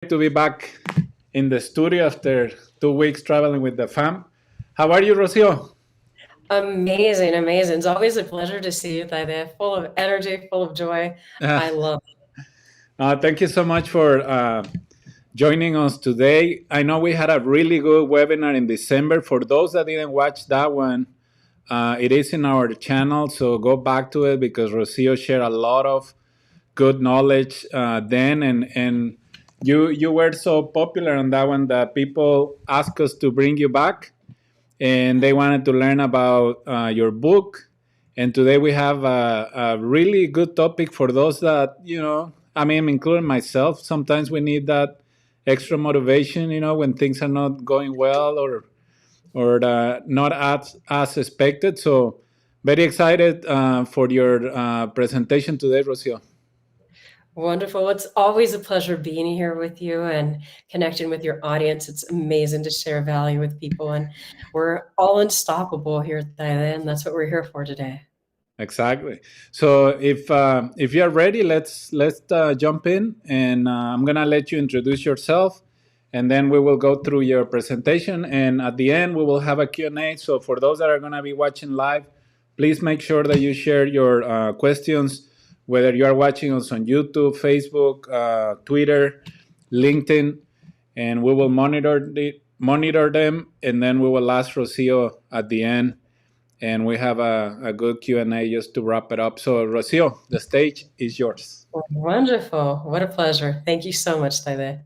to be back in the studio after 2 weeks traveling with the fam. How are you, Rocio? Amazing, amazing. It's always a pleasure to see you, Taide. Full of energy, full of joy. Uh, I love it. Thank you so much for joining us today. I know we had a really good webinar in December. For those that didn't watch that one, it is in our channel, so go back to it because Rocio shared a lot of good knowledge then, and you were so popular on that one that people asked us to bring you back, and they wanted to learn about your book. And today we have a really good topic for those that, I mean, including myself. Sometimes we need that extra motivation, when things are not going well or not as expected. So, very excited for your presentation today, Rocio. Wonderful. It's always a pleasure being here with you and connecting with your audience. It's amazing to share value with people, and we're all unstoppable here at Taide, and that's what we're here for today. Exactly. So if you are ready, let's jump in, and I'm gonna let you introduce yourself, and then we will go through your presentation, and at the end we will have a Q&A. So for those that are gonna be watching live, please make sure that you share your questions, whether you are watching us on YouTube, Facebook, Twitter, LinkedIn, and we will monitor them, and then we will ask Rocio at the end, and we have a good Q&A just to wrap it up. So, Rocio, the stage is yours. Wonderful. What a pleasure. Thank you so much, Taide.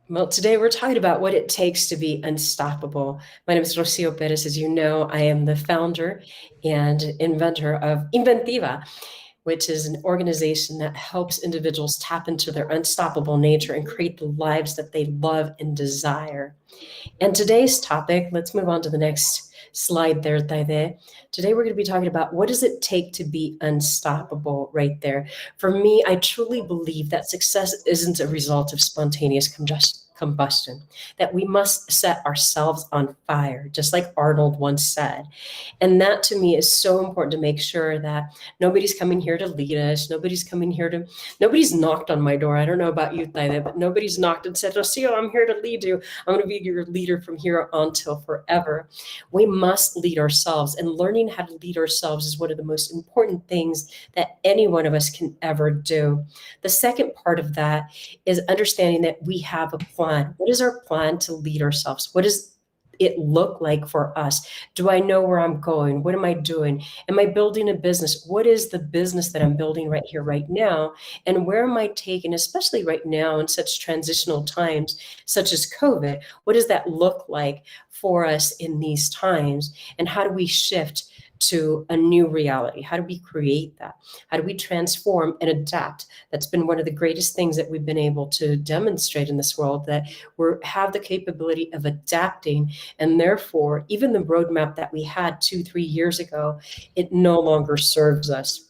Well, today we're talking about what it takes to be unstoppable. My name is Rocio Perez. As you know, I am the founder and inventor of Inventiva, which is an organization that helps individuals tap into their unstoppable nature and create the lives that they love and desire. And today's topic, let's move on to the next slide there, Taide. Today we're going to be talking about what does it take to be unstoppable right there. For me, I truly believe that success isn't a result of spontaneous combustion, that we must set ourselves on fire, just like Arnold once said. And that to me is so important, to make sure that nobody's coming here to lead us. Nobody's knocked on my door. I don't know about you, Taide, but nobody's knocked and said, Rocio, I'm here to lead you. I'm going to be your leader from here on till forever. We must lead ourselves, and learning how to lead ourselves is one of the most important things that any one of us can ever do. The second part of that is understanding that we have a plan. What is our plan to lead ourselves? What does it look like for us? Do I know where I'm going? What am I doing? Am I building a business? What is the business that I'm building right here, right now? And where am I taking, especially right now in such transitional times, such as COVID? What does that look like for us in these times? And how do we shift to a new reality? How do we create that? How do we transform and adapt? That's been one of the greatest things that we've been able to demonstrate in this world, that we have the capability of adapting, and therefore even the roadmap that we had 2-3 years ago, it no longer serves us.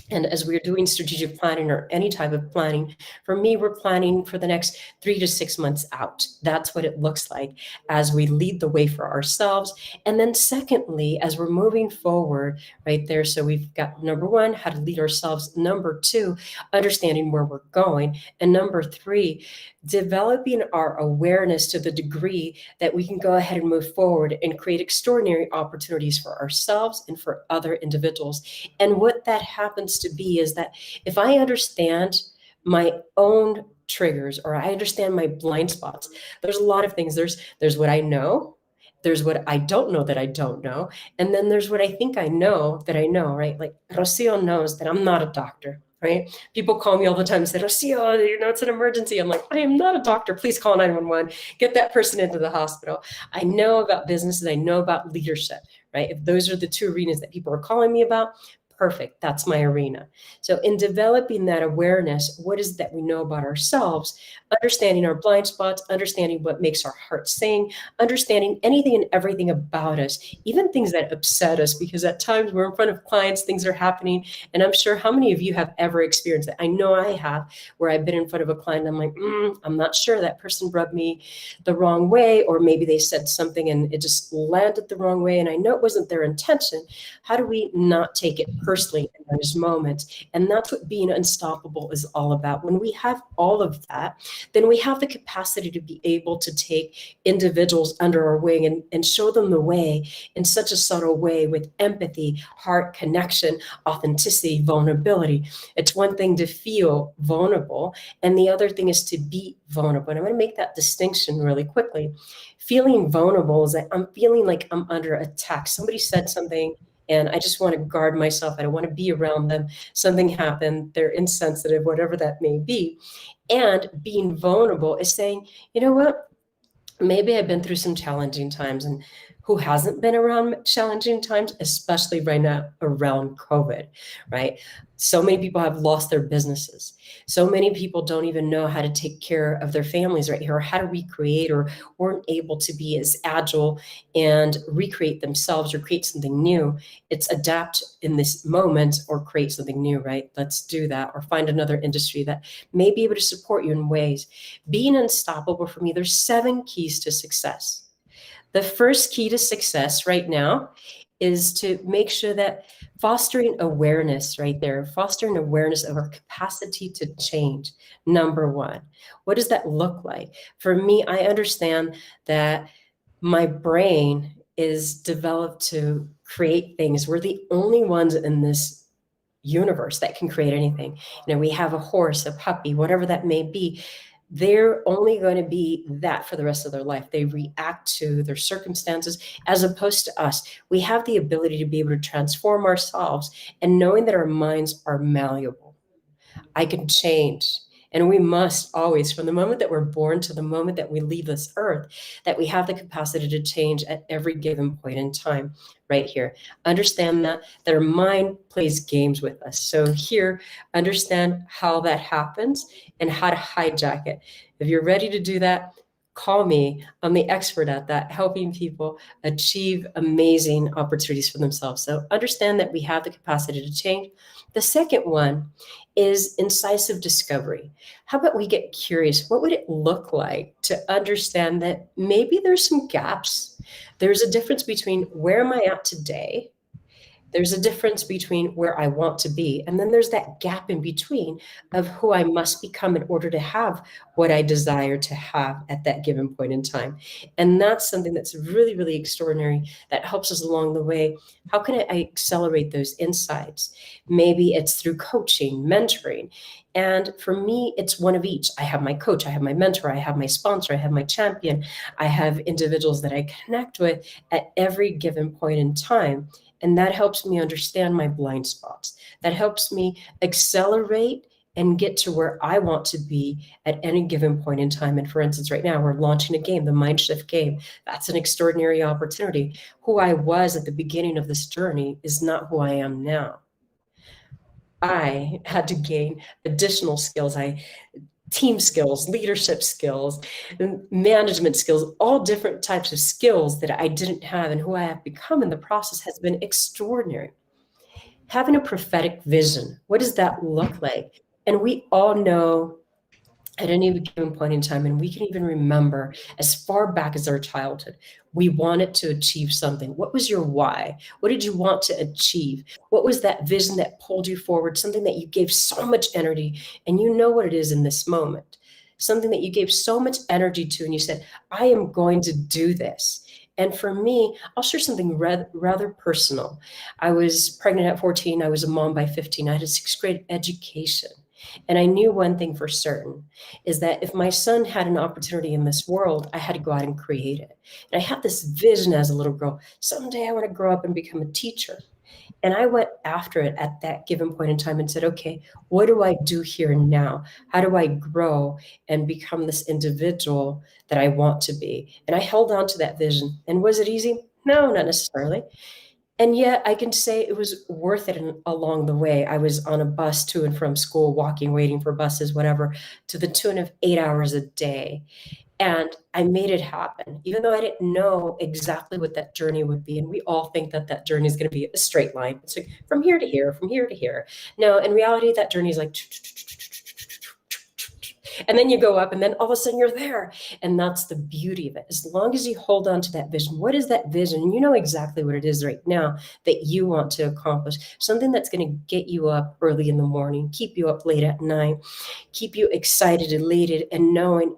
And as we're doing strategic planning or any type of planning, for me, we're planning for the next 3 to 6 months out. That's what it looks like as we lead the way for ourselves. And then secondly, as we're moving forward right there, so we've got number one, how to lead ourselves. Number two, understanding where we're going. And number three, developing our awareness to the degree that we can go ahead and move forward and create extraordinary opportunities for ourselves and for other individuals. And what that happens to be is that if I understand my own triggers, or I understand my blind spots, there's a lot of things. There's what I know, there's what I don't know that I don't know, and then there's what I think I know that I know, right? Like Rocio knows that I'm not a doctor, right? People call me all the time and say, Rocio, it's an emergency. I'm like, I am not a doctor. Please call 911. Get that person into the hospital. I know about businesses. I know about leadership, right? If those are the two arenas that people are calling me about, perfect. That's my arena. So in developing that awareness, what is that we know about ourselves, understanding our blind spots, understanding what makes our heart sing, understanding anything and everything about us, even things that upset us, because at times we're in front of clients, things are happening. And I'm sure how many of you have ever experienced that? I know I have, where I've been in front of a client and I'm like, I'm not sure, that person rubbed me the wrong way, or maybe they said something and it just landed the wrong way. And I know it wasn't their intention. How do we not take it personally in those moments. And that's what being unstoppable is all about. When we have all of that, then we have the capacity to be able to take individuals under our wing and show them the way in such a subtle way with empathy, heart connection, authenticity, vulnerability. It's one thing to feel vulnerable, and the other thing is to be vulnerable. And I'm going to make that distinction really quickly. Feeling vulnerable is that I'm feeling like I'm under attack. Somebody said something and I just want to guard myself. I don't want to be around them. Something happened. They're insensitive, whatever that may be. And being vulnerable is saying, you know what? Maybe I've been through some challenging times, and who hasn't been around challenging times, especially right now around COVID, right? So many people have lost their businesses. So many people don't even know how to take care of their families right here, or how to recreate, or weren't able to be as agile and recreate themselves or create something new. It's adapt in this moment or create something new, right? Let's do that, or find another industry that may be able to support you in ways. Being unstoppable for me, there's 7 keys to success. The first key to success right now is to make sure that fostering awareness right there, fostering awareness of our capacity to change. Number one, what does that look like? For me, I understand that my brain is developed to create things. We're the only ones in this universe that can create anything. You know, we have a horse, a puppy, whatever that may be. They're only going to be that for the rest of their life. They react to their circumstances as opposed to us. We have the ability to be able to transform ourselves, and knowing that our minds are malleable. I can change. And we must always, from the moment that we're born to the moment that we leave this earth, that we have the capacity to change at every given point in time, right here. Understand that our mind plays games with us. So here, understand how that happens and how to hijack it. If you're ready to do that, call me. I'm the expert at that, helping people achieve amazing opportunities for themselves. So understand that we have the capacity to change. The second one is incisive discovery. How about we get curious? What would it look like to understand that maybe there's some gaps? There's a difference between where am I at today? There's a difference between where I want to be, and then there's that gap in between of who I must become in order to have what I desire to have at that given point in time. And that's something that's really, really extraordinary that helps us along the way. How can I accelerate those insights? Maybe it's through coaching, mentoring. And for me, it's one of each. I have my coach, I have my mentor, I have my sponsor, I have my champion, I have individuals that I connect with at every given point in time. And that helps me understand my blind spots. That helps me accelerate and get to where I want to be at any given point in time. And for instance, right now we're launching a game, the Mind Shift game. That's an extraordinary opportunity. Who I was at the beginning of this journey is not who I am now. I had to gain additional skills. Team skills, leadership skills, management skills, all different types of skills that I didn't have, and who I have become in the process has been extraordinary. Having a prophetic vision, what does that look like? And we all know at any given point in time, and we can even remember as far back as our childhood, we wanted to achieve something. What was your why? What did you want to achieve? What was that vision that pulled you forward? Something that you gave so much energy, and you know what it is in this moment. Something that you gave so much energy to, and you said, I am going to do this. And for me, I'll share something rather personal. I was pregnant at 14. I was a mom by 15. I had a 6th grade education. And I knew one thing for certain is that if my son had an opportunity in this world, I had to go out and create it. And I had this vision as a little girl. Someday I want to grow up and become a teacher. And I went after it at that given point in time and said, okay, what do I do here and now? How do I grow and become this individual that I want to be? And I held on to that vision. And was it easy? No, not necessarily. And yet I can say it was worth it along the way. I was on a bus to and from school, walking, waiting for buses, whatever, to the tune of 8 hours a day. And I made it happen, even though I didn't know exactly what that journey would be. And we all think that that journey is going to be a straight line. It's like from here to here, from here to here. No, in reality, that journey is like, And then you go up and then all of a sudden you're there. And that's the beauty of it. As long as you hold on to that vision, what is that vision? And you know exactly what it is right now that you want to accomplish. Something that's going to get you up early in the morning, keep you up late at night, keep you excited, elated, and knowing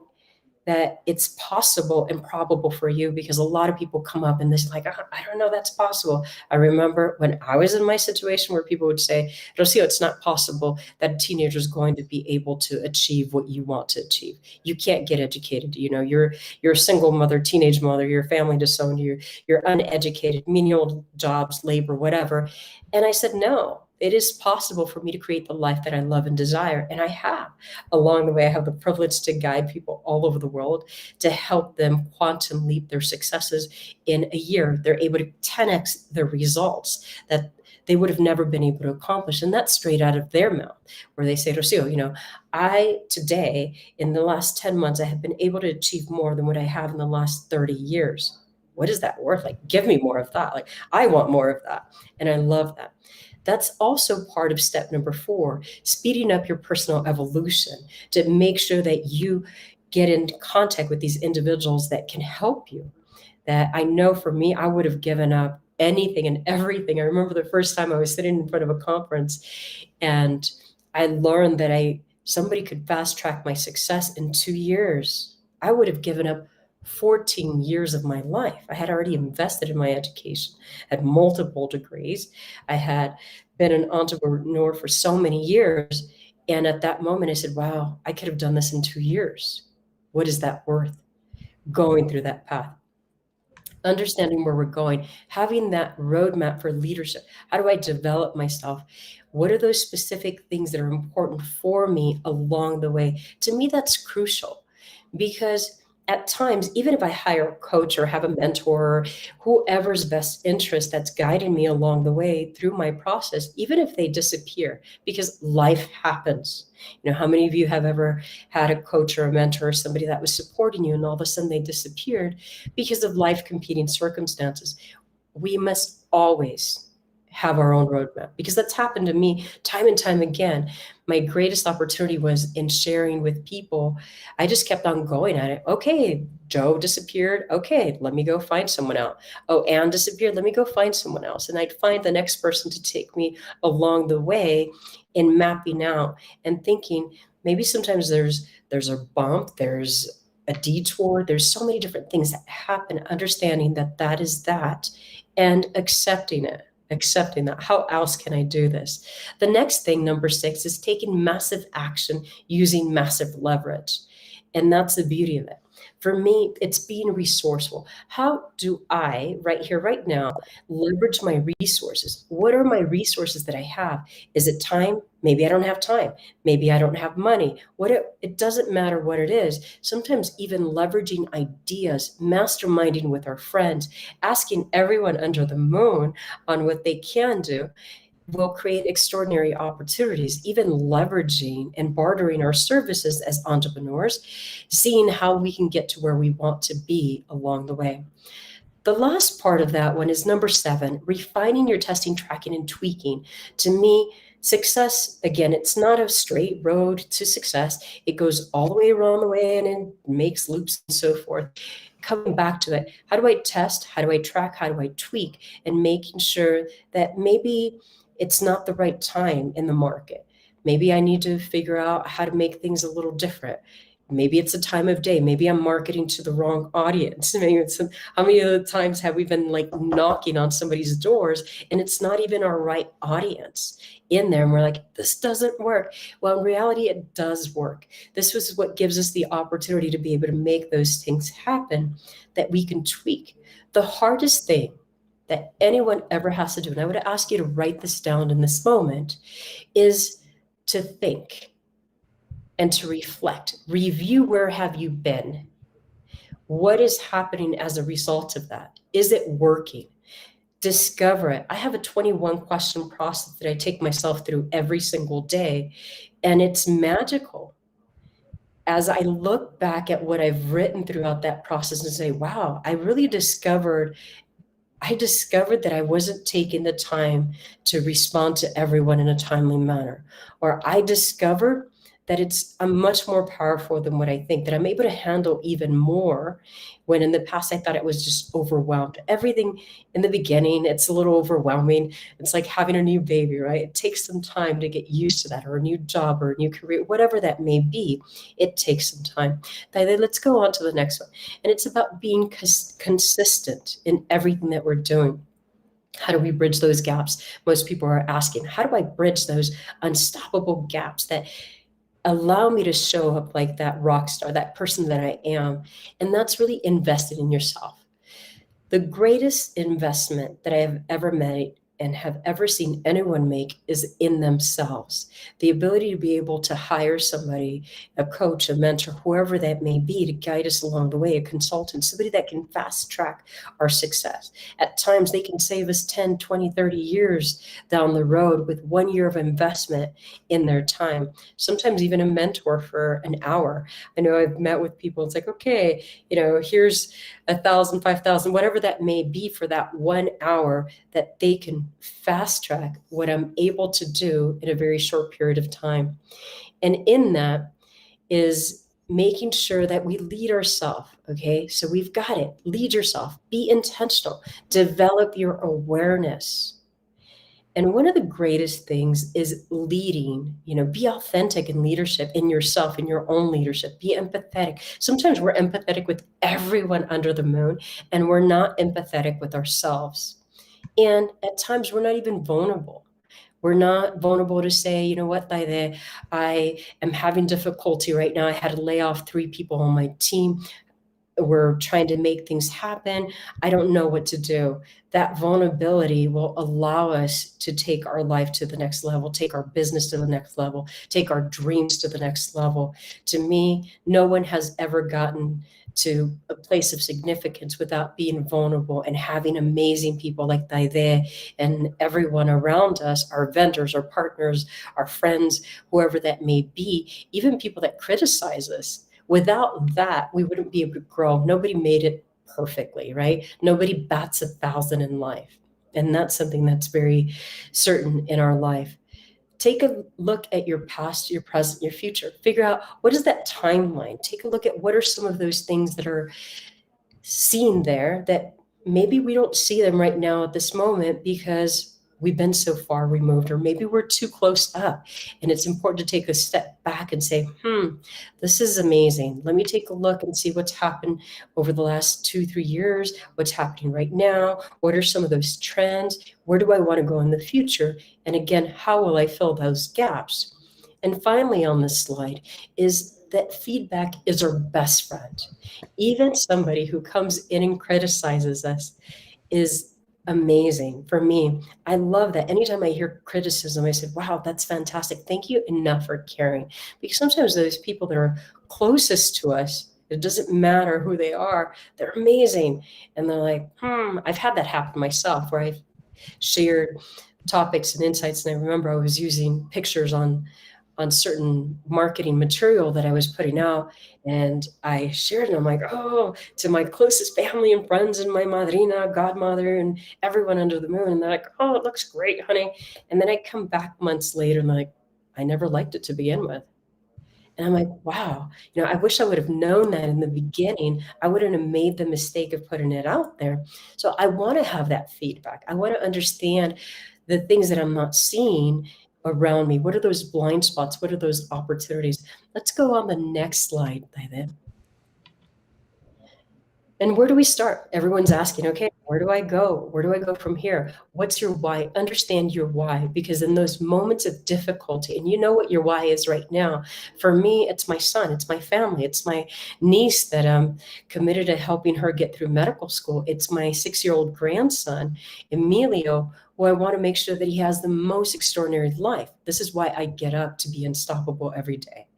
that it's possible and probable for you, because a lot of people come up and they're like, I don't know that's possible. I remember when I was in my situation where people would say, Rocio, it's not possible that a teenager is going to be able to achieve what you want to achieve. You can't get educated. You know, you're a single mother, teenage mother, your family disowned you, you're uneducated, menial jobs, labor, whatever. And I said, no, it is possible for me to create the life that I love and desire. And I have. Along the way, I have the privilege to guide people all over the world to help them quantum leap their successes in a year. They're able to 10x their results that they would have never been able to accomplish. And that's straight out of their mouth, where they say, Rocio, you know, I today, in the last 10 months, I have been able to achieve more than what I have in the last 30 years. What is that worth? Like, give me more of that. Like, I want more of that. And I love that. That's also part of step number 4, speeding up your personal evolution to make sure that you get in contact with these individuals that can help you. That I know for me, I would have given up anything and everything. I remember the first time I was sitting in front of a conference and I learned that somebody could fast track my success in 2 years. I would have given up 14 years of my life. I had already invested in my education, had multiple degrees. I had been an entrepreneur for so many years. And at that moment, I said, wow, I could have done this in 2 years. What is that worth? Going through that path, understanding where we're going, having that roadmap for leadership. How do I develop myself? What are those specific things that are important for me along the way? To me, that's crucial, because at times, even if I hire a coach or have a mentor, whoever's best interest that's guiding me along the way through my process, even if they disappear, because life happens. You know, how many of you have ever had a coach or a mentor or somebody that was supporting you and all of a sudden they disappeared because of life competing circumstances? We must always have our own roadmap, because that's happened to me time and time again. My greatest opportunity was in sharing with people. I just kept on going at it. Okay, Joe disappeared. Okay, let me go find someone else. Oh, Anne disappeared. Let me go find someone else. And I'd find the next person to take me along the way in mapping out and thinking, maybe sometimes there's a bump, there's a detour, there's so many different things that happen, understanding that that is that, and accepting it. Accepting that. How else can I do this? The next thing, number 6, is taking massive action using massive leverage. And that's the beauty of it. For me, it's being resourceful. How do I, right here, right now, leverage my resources? What are my resources that I have? Is it time? Maybe I don't have time. Maybe I don't have money. It doesn't matter what it is. Sometimes even leveraging ideas, masterminding with our friends, asking everyone under the moon on what they can do, will create extraordinary opportunities, even leveraging and bartering our services as entrepreneurs, seeing how we can get to where we want to be along the way. The last part of that one is number 7, refining your testing, tracking, and tweaking. To me, success, again, it's not a straight road to success. It goes all the way around the way and it makes loops and so forth. Coming back to it, how do I test? How do I track? How do I tweak? And making sure that maybe it's not the right time in the market. Maybe I need to figure out how to make things a little different. Maybe it's a time of day. Maybe I'm marketing to the wrong audience. Maybe how many other times have we been like knocking on somebody's doors and it's not even our right audience in there, and we're like, this doesn't work. Well, in reality, it does work. This was what gives us the opportunity to be able to make those things happen that we can tweak. The hardest thing that anyone ever has to do, and I would ask you to write this down in this moment, is to think and to reflect. Review, where have you been? What is happening as a result of that? Is it working? Discover it. I have a 21 question process that I take myself through every single day, and it's magical. As I look back at what I've written throughout that process and say, wow, I really discovered that I wasn't taking the time to respond to everyone in a timely manner. Or I discovered that I'm much more powerful than what I think, that I'm able to handle even more, when in the past I thought it was just overwhelmed. Everything in the beginning, it's a little overwhelming. It's like having a new baby, right? It takes some time to get used to that, or a new job, or a new career, whatever that may be. It takes some time. Let's go on to the next one. And it's about being consistent in everything that we're doing. How do we bridge those gaps? Most people are asking, how do I bridge those unstoppable gaps that allow me to show up like that rock star, that person that I am? And that's really invested in yourself. The greatest investment that I have ever made and have ever seen anyone make is in themselves. The ability to be able to hire somebody, a coach, a mentor, whoever that may be, to guide us along the way, a consultant, somebody that can fast track our success. At times, they can save us 10, 20, 30 years down the road with 1 year of investment in their time. Sometimes even a mentor for an hour. I know I've met with people, it's like, okay, here's 1,000, 5,000, whatever that may be, for that 1 hour that they can fast track what I'm able to do in a very short period of time. And in that is making sure that we lead ourselves. Okay. So we've got it. Lead yourself, be intentional, develop your awareness. And one of the greatest things is leading, be authentic in leadership, in yourself, in your own leadership, be empathetic. Sometimes we're empathetic with everyone under the moon, and we're not empathetic with ourselves. And at times we're not even vulnerable. We're not vulnerable to say, you know what, Taide, I am having difficulty right now. I had to lay off 3 people on my team. We're trying to make things happen. I don't know what to do. That vulnerability will allow us to take our life to the next level, take our business to the next level, take our dreams to the next level. To me, no one has ever gotten to a place of significance without being vulnerable and having amazing people like Taide and everyone around us, our vendors, our partners, our friends, whoever that may be, even people that criticize us. Without that, we wouldn't be able to grow. Nobody made it perfectly, right? Nobody bats 1,000 in life. And that's something that's very certain in our life. Take a look at your past, your present, your future. Figure out, what is that timeline? Take a look at what are some of those things that are seen there that maybe we don't see them right now at this moment because we've been so far removed, or maybe we're too close up. And it's important to take a step back and say, this is amazing. Let me take a look and see what's happened over the last 2-3 years, what's happening right now, what are some of those trends, where do I want to go in the future? And again, how will I fill those gaps? And finally on this slide is that feedback is our best friend. Even somebody who comes in and criticizes us is amazing for me. I love that. Anytime I hear criticism, I say, wow, that's fantastic. Thank you enough for caring. Because sometimes those people that are closest to us, it doesn't matter who they are, they're amazing. And they're like, I've had that happen myself, where I've shared topics and insights. And I remember I was using pictures on certain marketing material that I was putting out. And I shared it. I'm like, oh, to my closest family and friends and my madrina, godmother, and everyone under the moon. And they're like, oh, it looks great, honey. And then I come back months later and they're like, I never liked it to begin with. And I'm like, wow, I wish I would have known that in the beginning. I wouldn't have made the mistake of putting it out there. So I want to have that feedback. I want to understand the things that I'm not seeing around me. What are those blind spots? What are those opportunities? Let's go on the next slide, David. And where do we start? Everyone's asking, okay, where do I go? Where do I go from here? What's your why? Understand your why, because in those moments of difficulty, and you know what your why is right now. For me, it's my son, it's my family, it's my niece that I'm committed to helping her get through medical school. It's my 6-year-old grandson, Emilio, who I want to make sure that he has the most extraordinary life. This is why I get up to be unstoppable every day.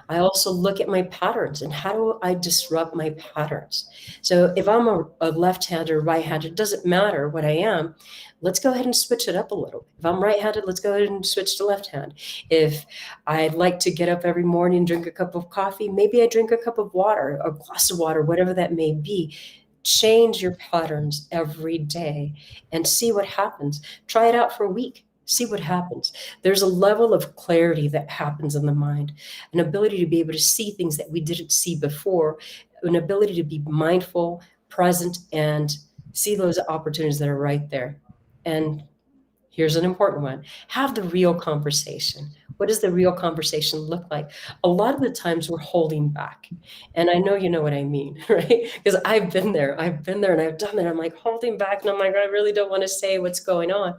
I also look at my patterns and how do I disrupt my patterns. So if I'm a left-hander, right-hander, it doesn't matter what I am. Let's go ahead and switch it up a little. If I'm right-handed, let's go ahead and switch to left hand. If I like to get up every morning and drink a cup of coffee, maybe I drink a cup of water, a glass of water, whatever that may be. Change your patterns every day and see what happens. Try it out for a week. See what happens. There's a level of clarity that happens in the mind, an ability to be able to see things that we didn't see before, an ability to be mindful, present, and see those opportunities that are right there. And here's an important one. Have the real conversation. What does the real conversation look like? A lot of the times we're holding back. And I know you know what I mean, right? Because I've been there. I've been there and I've done that. I'm like holding back and I'm like, I really don't want to say what's going on.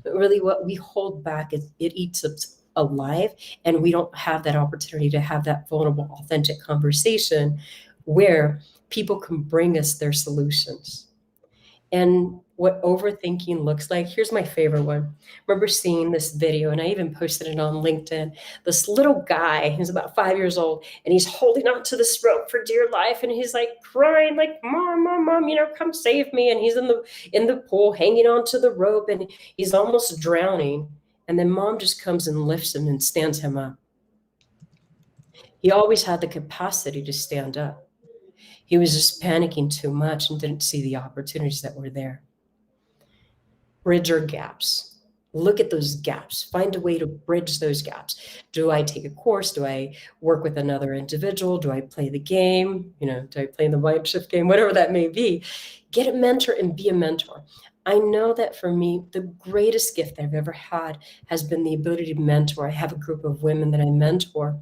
But really what we hold back is it eats us alive, and we don't have that opportunity to have that vulnerable, authentic conversation where people can bring us their solutions. And what overthinking looks like, here's my favorite one. I remember seeing this video, and I even posted it on LinkedIn. This little guy, he's about 5 years old, and he's holding on to this rope for dear life, and he's like crying, like, Mom, Mom, Mom, come save me. And he's in the pool hanging onto the rope, and he's almost drowning. And then Mom just comes and lifts him and stands him up. He always had the capacity to stand up. He was just panicking too much and didn't see the opportunities that were there. Bridge our gaps. Look at those gaps. Find a way to bridge those gaps. Do I take a course? Do I work with another individual? Do I play the game? Do I play in the mind shift game? Whatever that may be. Get a mentor and be a mentor. I know that for me, the greatest gift I've ever had has been the ability to mentor. I have a group of women that I mentor.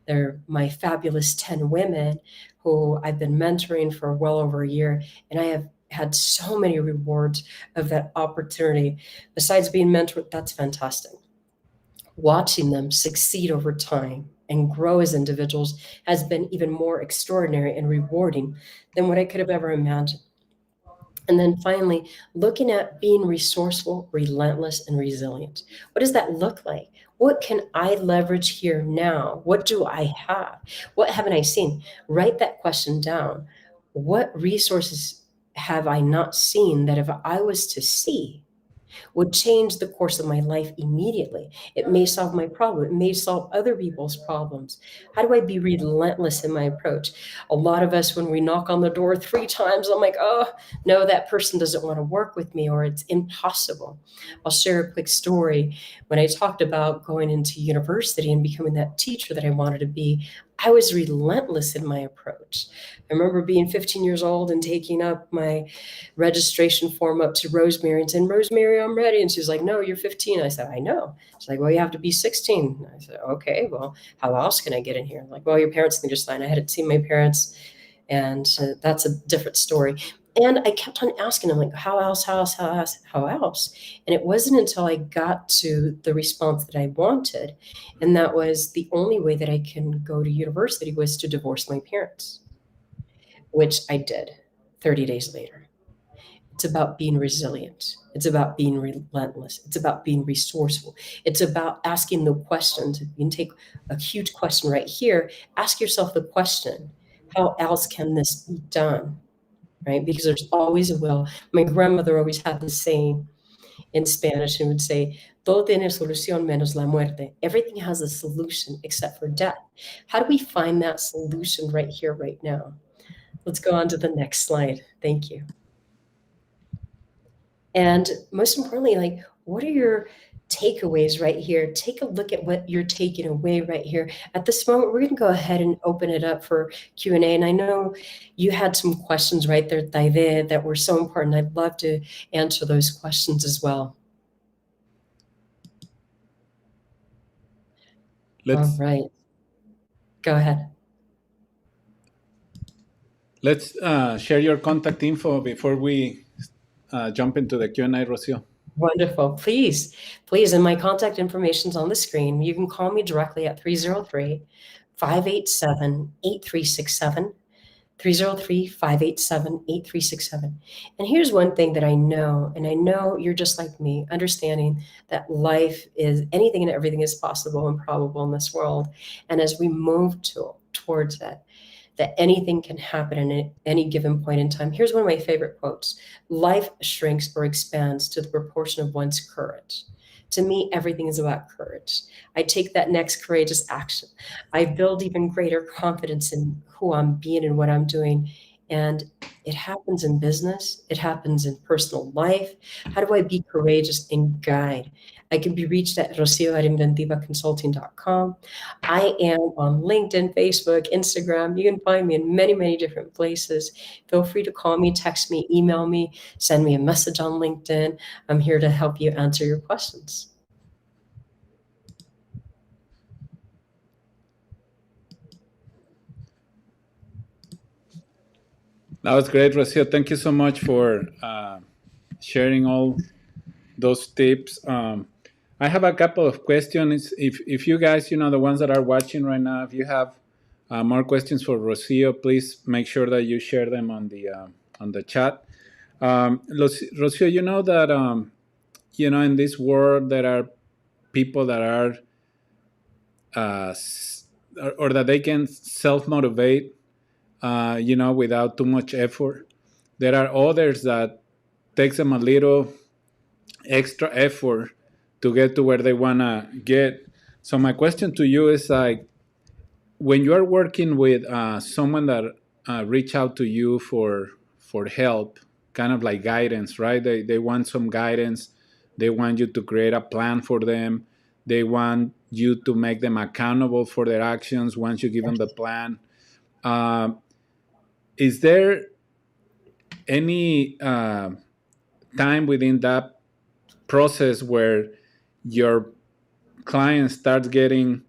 They're my fabulous 10 women who I've been mentoring for well over a year, and I have had so many rewards of that opportunity. Besides being mentored, that's fantastic. Watching them succeed over time and grow as individuals has been even more extraordinary and rewarding than what I could have ever imagined. And then finally, looking at being resourceful, relentless, and resilient. What does that look like? What can I leverage here now? What do I have? What haven't I seen? Write that question down. What resources have I not seen that if I was to see, would change the course of my life immediately? It may solve my problem. It may solve other people's problems. How do I be relentless in my approach? A lot of us, when we knock on the door 3 times, I'm like, oh, no, that person doesn't want to work with me, or it's impossible. I'll share a quick story. When I talked about going into university and becoming that teacher that I wanted to be, I was relentless in my approach. I remember being 15 years old and taking up my registration form up to Rosemary and saying, Rosemary, I'm ready. And she's like, no, you're 15. I said, I know. She's like, well, you have to be 16. I said, okay, well, how else can I get in here? I'm like, well, your parents need to sign. I hadn't seen my parents, and that's a different story. And I kept on asking them, like, how else, how else, how else, how else? And it wasn't until I got to the response that I wanted, and that was the only way that I can go to university was to divorce my parents, which I did 30 days later. It's about being resilient. It's about being relentless. It's about being resourceful. It's about asking the questions. You can take a huge question right here. Ask yourself the question, how else can this be done? Right? Because there's always a will. My grandmother always had this saying in Spanish, and would say, todo tiene solución menos la muerte. Everything has a solution except for death. How do we find that solution right here, right now? Let's go on to the next slide. Thank you. And most importantly, like, what are your takeaways right here? Take a look at what you're taking away right here. At this moment, we're going to go ahead and open it up for Q&A. And I know you had some questions right there, David, that were so important. I'd love to answer those questions as well. All right. Go ahead. Let's share your contact info before we jump into the Q&A, Rocio. Wonderful. Please. And my contact information is on the screen. You can call me directly at 303-587-8367, 303-587-8367. And here's one thing that I know, and I know you're just like me, understanding that life is anything and everything is possible and probable in this world. And as we move towards that anything can happen at any given point in time. Here's one of my favorite quotes. Life shrinks or expands to the proportion of one's courage. To me, everything is about courage. I take that next courageous action. I build even greater confidence in who I'm being and what I'm doing. And it happens in business. It happens in personal life. How do I be courageous and guide? I can be reached at rocio@inventivaconsulting.com. I am on LinkedIn, Facebook, Instagram. You can find me in many, many different places. Feel free to call me, text me, email me, send me a message on LinkedIn. I'm here to help you answer your questions. That was great, Rocio. Thank you so much for sharing all those tips. I have a couple of questions. If you guys, the ones that are watching right now, if you have more questions for Rocio, please make sure that you share them on the chat. Rocio, you know that in this world there are people that are or that they can self motivate, without too much effort. There are others that takes them a little extra effort to get to where they wanna get. So my question to you is like, when you are working with someone that reach out to you for help, kind of like guidance, right? They want some guidance. They want you to create a plan for them. They want you to make them accountable for their actions once you give them the plan. Uh, is there any time within that process where your client starts getting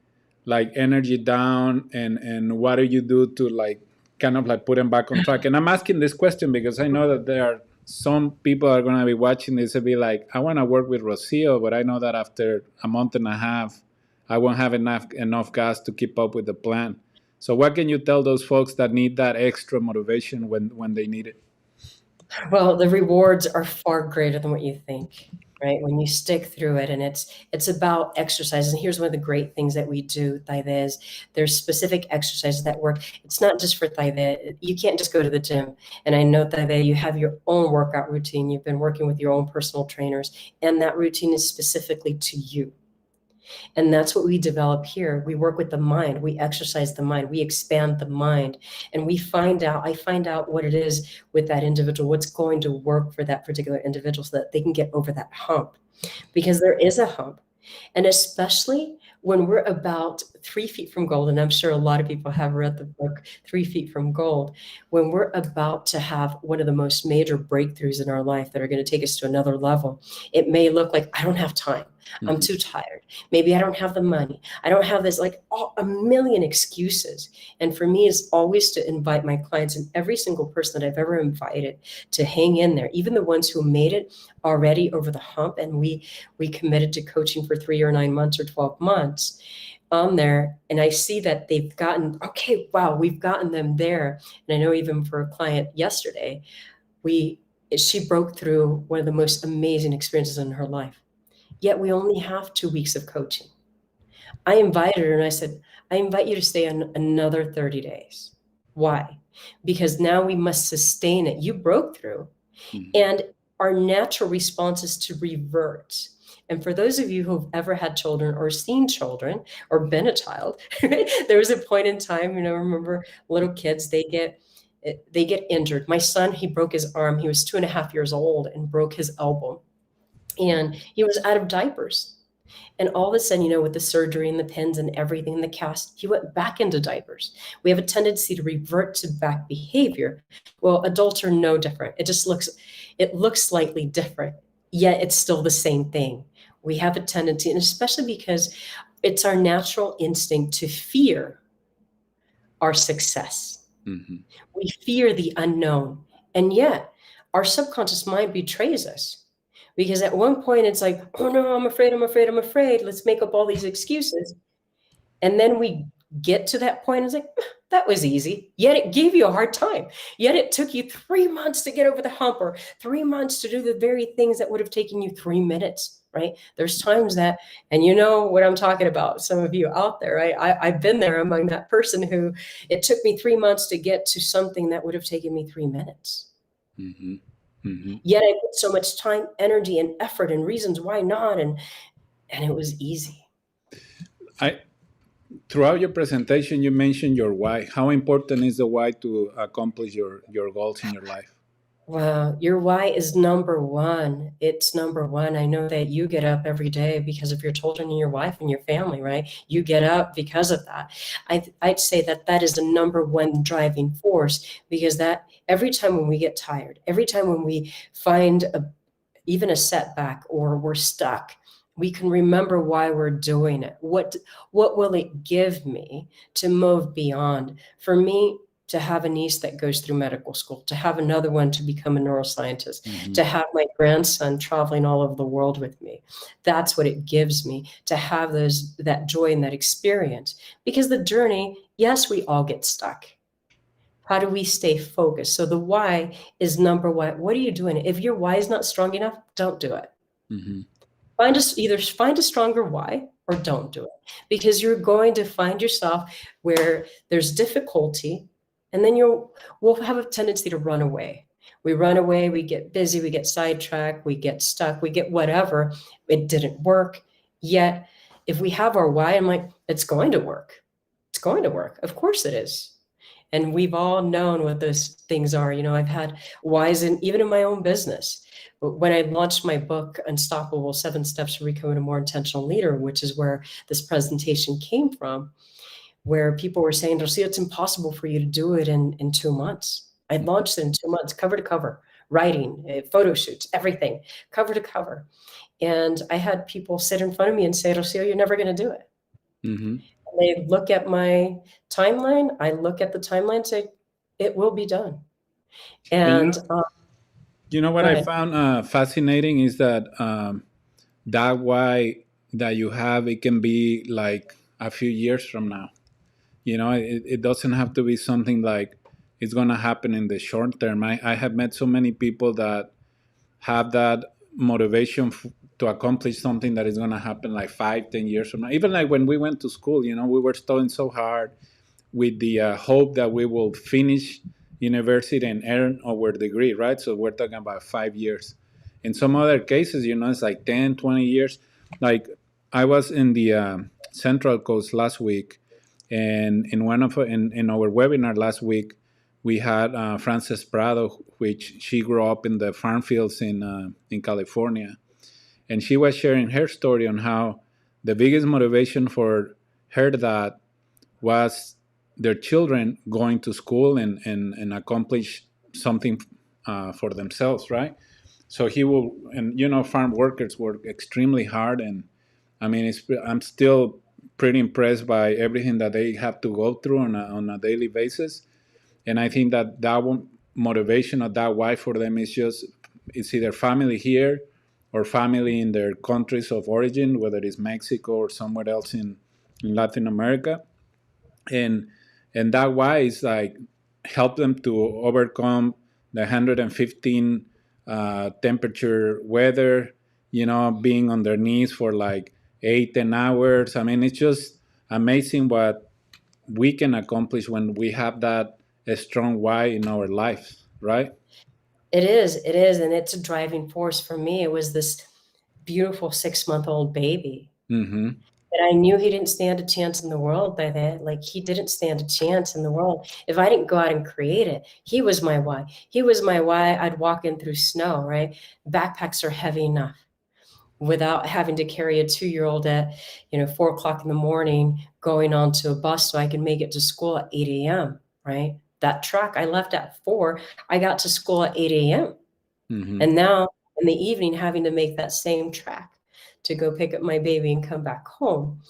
like energy down, and what do you do to like kind of like put them back on track? And I'm asking this question because I know that there are some people are going to be watching this and be like, I want to work with Rocio, but I know that after a month and a half I won't have enough gas to keep up with the plan. So what can you tell those folks that need that extra motivation when they need it? Well, the rewards are far greater than what you think, right? When you stick through it, and it's about exercises. And here's one of the great things that we do, Thaide, is there's specific exercises that work. It's not just for Thaide. You can't just go to the gym. And I know, Thaide, you have your own workout routine. You've been working with your own personal trainers, and that routine is specifically to you. And that's what we develop here. We work with the mind. We exercise the mind. We expand the mind. And I find out what it is with that individual, what's going to work for that particular individual so that they can get over that hump. Because there is a hump. And especially when we're about 3 feet from gold, and I'm sure a lot of people have read the book 3 Feet from Gold, when we're about to have one of the most major breakthroughs in our life that are going to take us to another level, it may look like, I don't have time. I'm too tired. Maybe I don't have the money. I don't have this, like a million excuses. And for me, it's always to invite my clients, and every single person that I've ever invited, to hang in there, even the ones who made it already over the hump. And we committed to coaching for 3 or 9 months or 12 months on there. And I see that they've gotten, okay, wow, we've gotten them there. And I know even for a client yesterday, she broke through one of the most amazing experiences in her life. Yet we only have 2 weeks of coaching. I invited her and I said, I invite you to stay on another 30 days. Why? Because now we must sustain it. You broke through. And our natural response is to revert. And for those of you who've ever had children or seen children or been a child, there was a point in time, remember little kids, they get injured. My son, he broke his arm. He was 2.5 years old and broke his elbow. And he was out of diapers. And all of a sudden, with the surgery and the pins and everything in the cast, he went back into diapers. We have a tendency to revert to back behavior. Well, adults are no different. It looks slightly different, yet it's still the same thing. We have a tendency, and especially because it's our natural instinct to fear our success. We fear the unknown. And yet our subconscious mind betrays us. Because at one point it's like, oh no, I'm afraid. Let's make up all these excuses. And then we get to that point and it's like, that was easy. Yet it gave you a hard time. Yet it took you 3 months to get over the hump, or 3 months to do the very things that would have taken you 3 minutes, right? There's times that, and you know what I'm talking about, some of you out there, right? I've been there among that person who it took me 3 months to get to something that would have taken me 3 minutes. Yet I put so much time, energy, and effort and reasons why not, and it was easy. Throughout your presentation, you mentioned your why. How important is the why to accomplish your goals in your life? Wow, your why is number one. It's number one. I know that you get up every day because of your children and your wife and your family, right? You get up because of that. I'd say that that is the number one driving force, because that every time when we get tired, every time when we find even a setback or we're stuck, we can remember why we're doing it. What will it give me to move beyond? For me, to have a niece that goes through medical school, to have another one to become a neuroscientist, Hmm. to have my grandson traveling all over the world with me. That's what it gives me, to have that joy and that experience. Because the journey, yes, we all get stuck. How do we stay focused? So the why is number one. What are you doing? If your why is not strong enough, don't do it. Hmm. Either find a stronger why or don't do it, because you're going to find yourself where there's difficulty, and then we'll have a tendency to run away. We run away, we get busy, we get sidetracked, we get stuck, we get whatever. It didn't work. Yet, if we have our why, I'm like, it's going to work. It's going to work. Of course it is. And we've all known what those things are. I've had whys even in my own business. When I launched my book, Unstoppable: 7 Steps to Becoming a More Intentional Leader, which is where this presentation came from, where people were saying, Rocio, it's impossible for you to do it in 2 months. I launched it in 2 months, cover to cover, writing, photo shoots, everything, cover to cover. And I had people sit in front of me and say, Rocio, you're never going to do it. Hmm. They look at my timeline. I look at the timeline and say, it will be done. And And what go I ahead. found fascinating is that that why that you have, it can be like a few years from now. It doesn't have to be something like it's going to happen in the short term. I have met so many people that have that motivation to accomplish something that is going to happen like 5, 10 years from now. Even like when we went to school, we were studying so hard with the hope that we will finish university and earn our degree, right? So we're talking about 5 years. In some other cases, it's like 10, 20 years. Like I was in the Central Coast last week, and in our webinar last week, we had Frances Prado, which she grew up in the farm fields in California, and she was sharing her story on how the biggest motivation for her that was their children going to school and accomplish something for themselves, right? So he will, and farm workers work extremely hard, and I mean, I'm still pretty impressed by everything that they have to go through on a daily basis, and I think that one motivation or that why for them is just it's either family here or family in their countries of origin, whether it's Mexico or somewhere else in Latin America, and that why is like help them to overcome the 115 temperature weather, being on their knees for like 8, 10 hours. I mean, it's just amazing what we can accomplish when we have that a strong why in our life, right? It is, and it's a driving force for me. It was this beautiful 6-month-old baby Mm-hmm. that I knew he didn't stand a chance in the world by then. Like, he didn't stand a chance in the world. If I didn't go out and create it, he was my why. He was my why. I'd walk in through snow, right? Backpacks are heavy enough without having to carry a 2-year-old at 4 o'clock in the morning going onto a bus so I can make it to school at 8 a.m. Right? That truck I left at 4, I got to school at 8 a.m. Mm-hmm. And now in the evening, having to make that same track to go pick up my baby and come back home.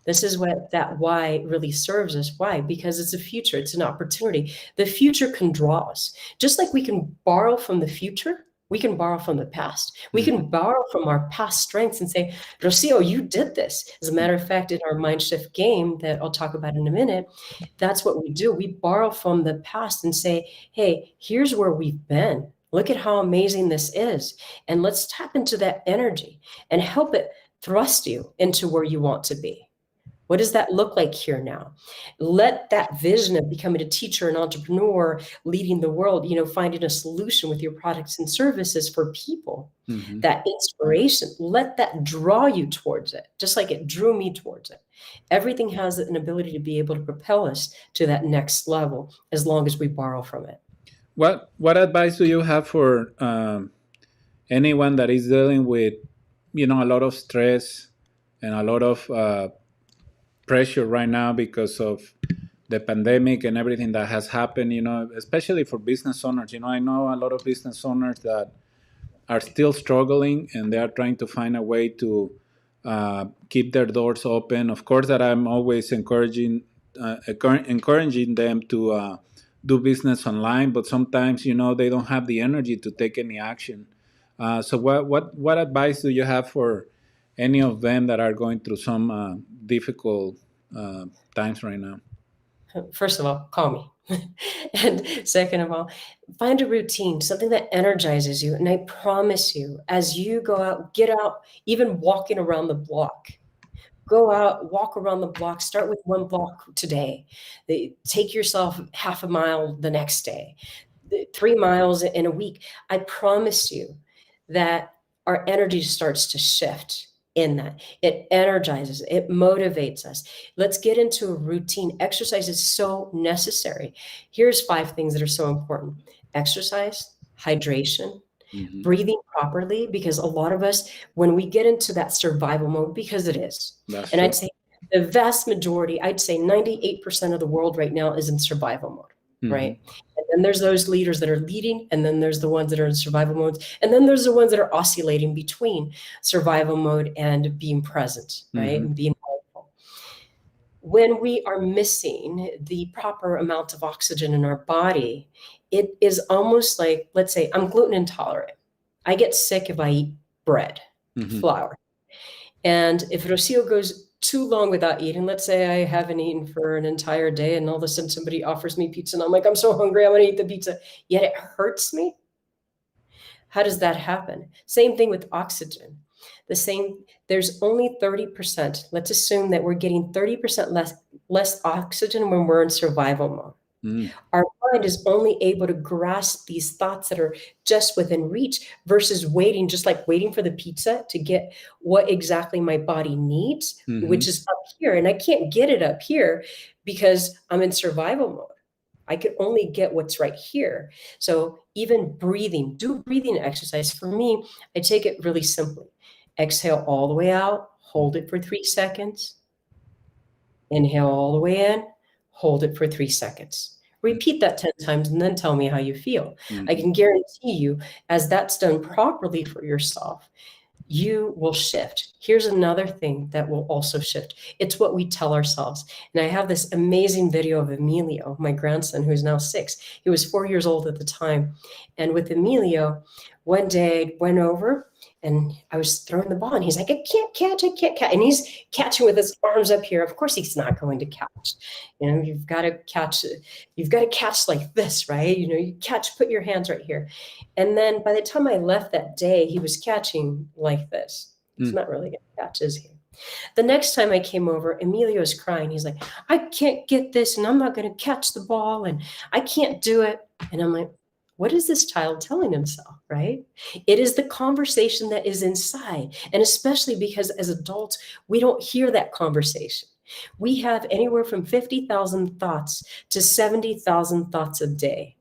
This is what that why really serves us. Why? Because it's a future, it's an opportunity. The future can draw us. Just like we can borrow from the future, we can borrow from the past. We Mm-hmm. can borrow from our past strengths and say, Rocio, you did this. As a matter of fact, in our mind shift game that I'll talk about in a minute, that's what we do. We borrow from the past and say, hey, here's where we've been. Look at how amazing this is. And let's tap into that energy and help it thrust you into where you want to be. What does that look like here now? Let that vision of becoming a teacher, an entrepreneur, leading the world, finding a solution with your products and services for people, that inspiration, let that draw you towards it, just like it drew me towards it. Everything has an ability to be able to propel us to that next level as long as we borrow from it. What advice do you have for anyone that is dealing with, a lot of stress and a lot of pressure right now because of the pandemic and everything that has happened, especially for business owners? I know a lot of business owners that are still struggling and they are trying to find a way to keep their doors open. Of course, that I'm always encouraging them to do business online, but sometimes they don't have the energy to take any action. So what advice do you have for any of them that are going through some difficult times right now? First of all, call me. And second of all, find a routine, something that energizes you. And I promise you, as you go out, get out, even walking around the block, go out, walk around the block, start with 1 block today. Take yourself half a mile the next day, 3 miles in a week. I promise you that our energy starts to shift in that. It energizes, it motivates us. Let's get into a routine. Exercise is so necessary. Here's 5 things that are so important: exercise, hydration, breathing properly, because a lot of us, when we get into that survival mode, because it is, That's and true. I'd say the vast majority, I'd say 98% of the world right now is in survival mode, right? And then there's those leaders that are leading, and then there's the ones that are in survival mode, and then there's the ones that are oscillating between survival mode and being present, right? And being mindful. When we are missing the proper amount of oxygen in our body, it is almost like, let's say I'm gluten intolerant. I get sick if I eat bread, flour. And if Rocio goes too long without eating, let's say I haven't eaten for an entire day and all of a sudden somebody offers me pizza and I'm like, I'm so hungry, I want to eat the pizza, yet it hurts me. How does that happen? Same thing with oxygen. There's only 30%. Let's assume that we're getting 30% less oxygen when we're in survival mode. Our mind is only able to grasp these thoughts that are just within reach versus waiting, just like waiting for the pizza to get what exactly my body needs, which is up here. And I can't get it up here because I'm in survival mode. I can only get what's right here. So even breathing, do breathing exercise. For me, I take it really simply. Exhale all the way out, hold it for 3 seconds. Inhale all the way in, hold it for 3 seconds. Repeat that 10 times and then tell me how you feel. I can guarantee you, as that's done properly for yourself, you will shift. Here's another thing that will also shift. It's what we tell ourselves. And I have this amazing video of Emilio, my grandson, who's now 6. He was 4 years old at the time. And with Emilio, one day I went over and I was throwing the ball and he's like, I can't catch. And he's catching with his arms up here. Of course he's not going to catch. You've got to catch like this, right? You catch, put your hands right here. And then by the time I left that day, he was catching like this. He's not really going to catch, is he? The next time I came over, Emilio's crying. He's like, I can't get this and I'm not going to catch the ball and I can't do it. And I'm like, what is this child telling himself, right? It is the conversation that is inside. And especially because as adults, we don't hear that conversation. We have anywhere from 50,000 thoughts to 70,000 thoughts a day.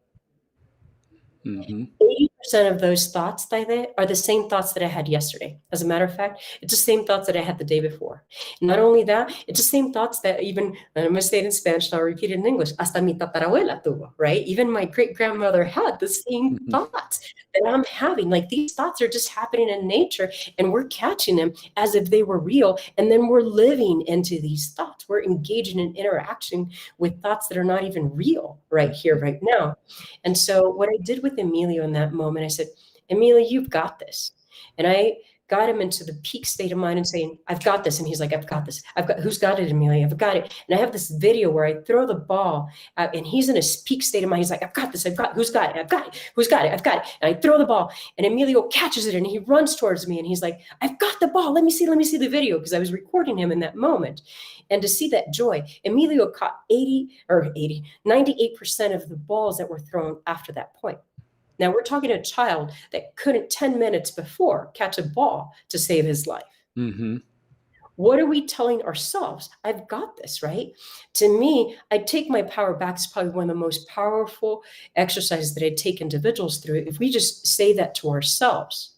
80% of those thoughts are the same thoughts that I had yesterday. As a matter of fact, it's the same thoughts that I had the day before. Not only that, it's the same thoughts that even, and I'm going to say it in Spanish, and I'll repeat it in English, hasta mi tatarabuela tuvo, right? Even my great-grandmother had the same thoughts that I'm having. Like, these thoughts are just happening in nature, and we're catching them as if they were real, and then we're living into these thoughts. We're engaging in interaction with thoughts that are not even real right here, right now. And so what I did with Emilio in that moment, I said, Emilio, you've got this. And I got him into the peak state of mind and saying, I've got this. And he's like, I've got this. Who's got it, Amelia? I've got it. And I have this video where I throw the ball and he's in a peak state of mind. He's like, I've got this. Who's got it? I've got it. Who's got it? I've got it. And I throw the ball and Emilio catches it and he runs towards me and he's like, I've got the ball. Let me see the video, because I was recording him in that moment. And to see that joy, Emilio caught 98% of the balls that were thrown after that point. Now we're talking a child that couldn't 10 minutes before catch a ball to save his life. Mm-hmm. What are we telling ourselves? I've got this, right? To me, I take my power back. It's probably one of the most powerful exercises that I take individuals through. If we just say that to ourselves,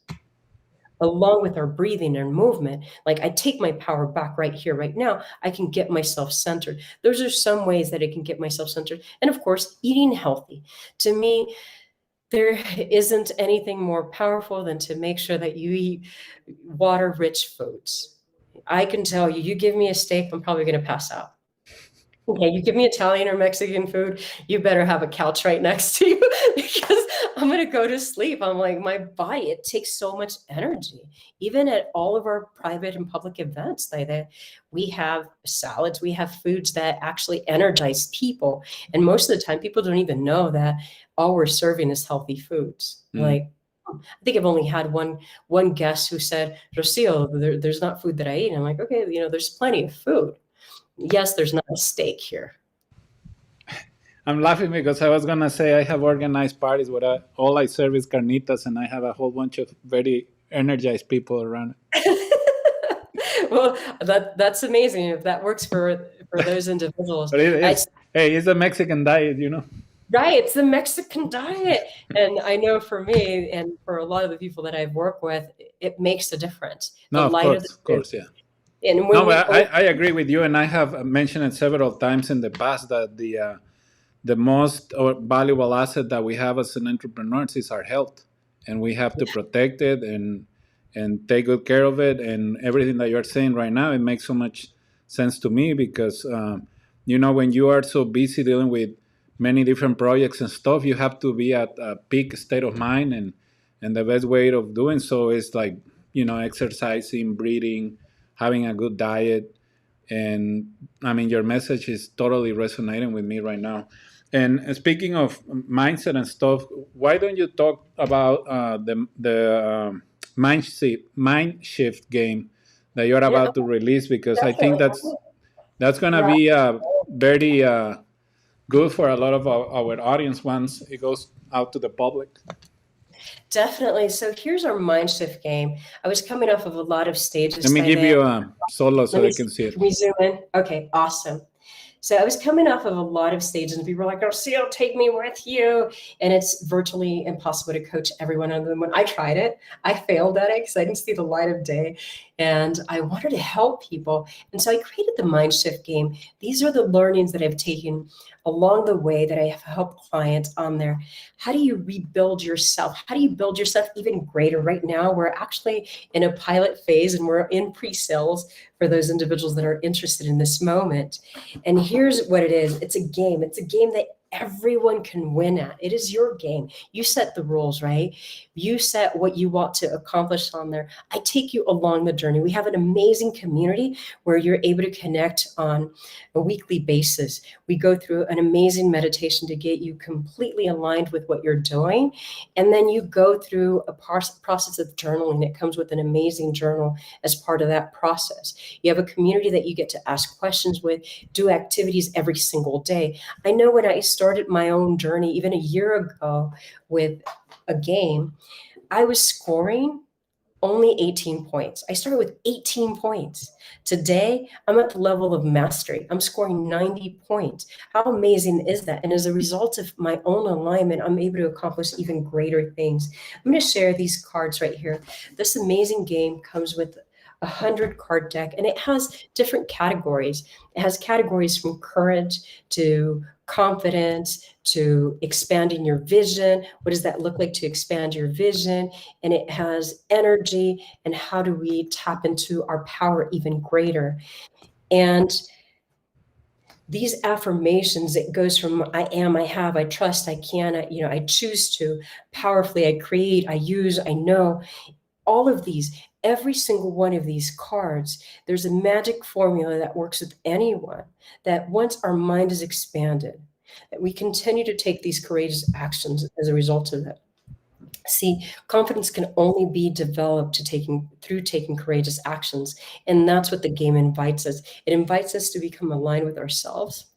along with our breathing and movement, like I take my power back right here, right now, I can get myself centered. Those are some ways that I can get myself centered. And of course, eating healthy. To me, there isn't anything more powerful than to make sure that you eat water-rich foods. I can tell you, you give me a steak, I'm probably going to pass out. Okay, you give me Italian or Mexican food, you better have a couch right next to you because I'm going to go to sleep. I'm like, my body, it takes so much energy. Even at all of our private and public events, we have salads, we have foods that actually energize people. And most of the time, people don't even know that all we're serving is healthy foods. Like, I think I've only had one guest who said, Rocio, there's not food that I eat. And I'm like, okay, there's plenty of food. Yes, there's not a steak here. I'm laughing because I was going to say I have organized parties where all I serve is carnitas and I have a whole bunch of very energized people around. Well, that's amazing if that works for those individuals. But it's the Mexican diet, Right, it's the Mexican diet. And I know for me and for a lot of the people that I've worked with, it makes a difference. No, of course, yeah. And I agree with you, and I have mentioned it several times in the past that the most valuable asset that we have as an entrepreneur is our health, and we have to protect it and take good care of it. And everything that you're saying right now, it makes so much sense to me because when you are so busy dealing with many different projects and stuff, you have to be at a peak state of mind, and the best way of doing so is like exercising, breathing, having a good diet. And I mean, your message is totally resonating with me right now. And speaking of mindset and stuff, why don't you talk about the mind shift game that you're about to release? Because I think that's going to be very good for a lot of our audience once it goes out to the public. Definitely. So here's our mind shift game. I was coming off of a lot of stages. Let me give you a solo so they can see it. Can we zoom in? Okay, awesome. So I was coming off of a lot of stages and people were like, Rocio, take me with you. And it's virtually impossible to coach everyone on them. When I tried it, I failed at it because I didn't see the light of day. And I wanted to help people. And so I created the mind shift game. These are the learnings that I've taken along the way that I have helped clients on there. How do you rebuild yourself? How do you build yourself even greater? Right now, we're actually in a pilot phase and we're in pre-sales for those individuals that are interested in this moment. And here's what it is. It's a game. It's a game that everyone can win at. It is your game. You set the rules, right? You set what you want to accomplish on there. I take you along the journey. We have an amazing community where you're able to connect on a weekly basis. We go through an amazing meditation to get you completely aligned with what you're doing. And then you go through a process of journaling. It comes with an amazing journal as part of that process. You have a community that you get to ask questions with, do activities every single day. I know when I started my own journey, even a year ago with a game, I was scoring only 18 points. I started with 18 points. Today, I'm at the level of mastery. I'm scoring 90 points. How amazing is that? And as a result of my own alignment, I'm able to accomplish even greater things. I'm going to share these cards right here. This amazing game comes with 100 card deck, and it has different categories. It has categories from courage to confidence to expanding your vision. What does that look like to expand your vision? And it has energy and how do we tap into our power even greater? And these affirmations, it goes from I am, I have, I trust, I can, I choose to, powerfully, I create, I use, I know. all of these, every single one of these cards, there's a magic formula that works with anyone, that once our mind is expanded, that we continue to take these courageous actions as a result of it. See, confidence can only be developed through taking courageous actions. And that's what the game invites us. It invites us to become aligned with ourselves.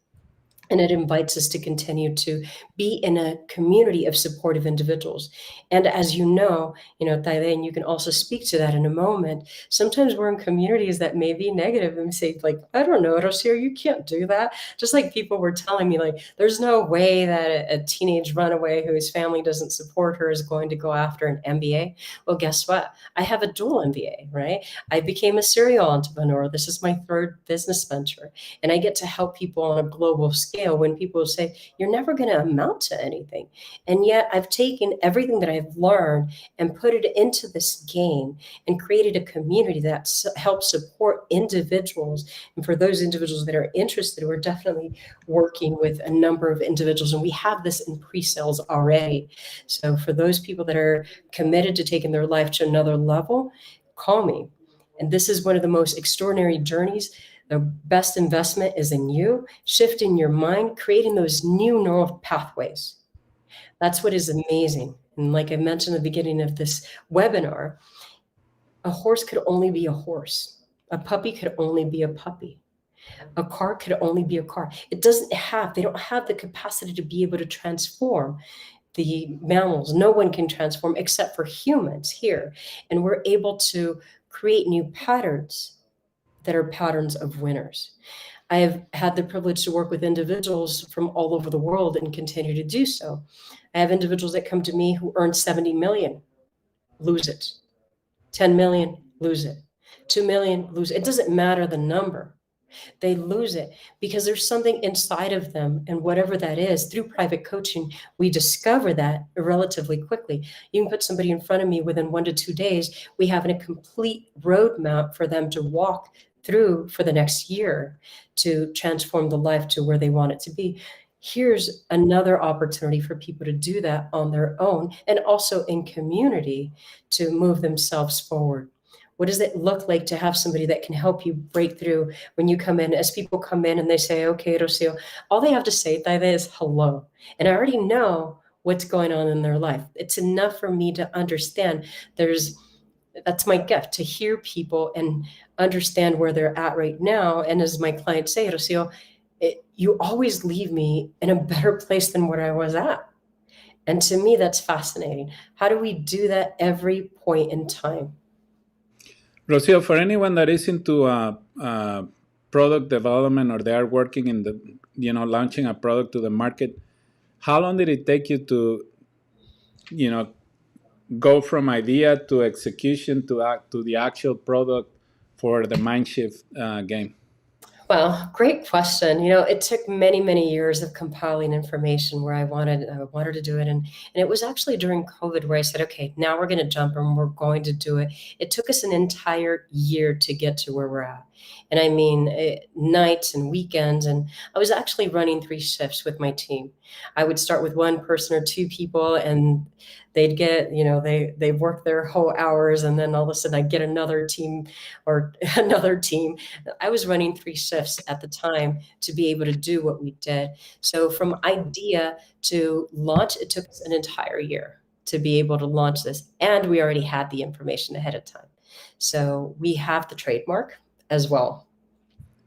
And it invites us to continue to be in a community of supportive individuals. And as you know, Tailen, you can also speak to that in a moment. Sometimes we're in communities that may be negative and say, like, I don't know, Rocio, you can't do that. Just like people were telling me, like, there's no way that a teenage runaway whose family doesn't support her is going to go after an MBA. Well, guess what? I have a dual MBA, right? I became a serial entrepreneur. This is my third business venture. And I get to help people on a global scale when people say, you're never going to amount to anything. And yet I've taken everything that I've learned and put it into this game and created a community that helps support individuals. And for those individuals that are interested, we're definitely working with a number of individuals, and we have this in pre-sales already. So for those people that are committed to taking their life to another level, call me. And this is one of the most extraordinary journeys. The best investment is in you, shifting your mind, creating those new neural pathways. That's what is amazing. And like I mentioned at the beginning of this webinar, a horse could only be a horse. A puppy could only be a puppy. A car could only be a car. They don't have the capacity to be able to transform the mammals. No one can transform except for humans here. And we're able to create new patterns that are patterns of winners. I have had the privilege to work with individuals from all over the world and continue to do so. I have individuals that come to me who earn 70 million, lose it. 10 million, lose it. 2 million, lose it. It doesn't matter the number. They lose it because there's something inside of them, and whatever that is, through private coaching, we discover that relatively quickly. You can put somebody in front of me within 1 to 2 days. We have a complete roadmap for them to walk through for the next year to transform the life to where they want it to be. Here's another opportunity for people to do that on their own and also in community to move themselves forward. What does it look like to have somebody that can help you break through when you come in? As people come in and they say, okay, Rocio, all they have to say is hello. And I already know what's going on in their life. It's enough for me to understand that's my gift, to hear people and understand where they're at right now. And as my clients say, Rocio, you always leave me in a better place than where I was at. And to me, that's fascinating. How do we do that every point in time? Rocio, for anyone that is into product development, or they are working in launching a product to the market, how long did it take you to, go from idea to execution to the actual product for the Mindshift game? Well, great question. It took many, many years of compiling information where I wanted to do it. And it was actually during COVID where I said, okay, now we're going to jump and we're going to do it. It took us an entire year to get to where we're at. And I mean, nights and weekends. And I was actually running 3 shifts with my team. I would start with 1 person or 2 people, and they'd get, they work their whole hours. And then all of a sudden I'd get another team or another team. I was running 3 shifts at the time to be able to do what we did. So from idea to launch, it took us an entire year to be able to launch this. And we already had the information ahead of time. So we have the trademark as well.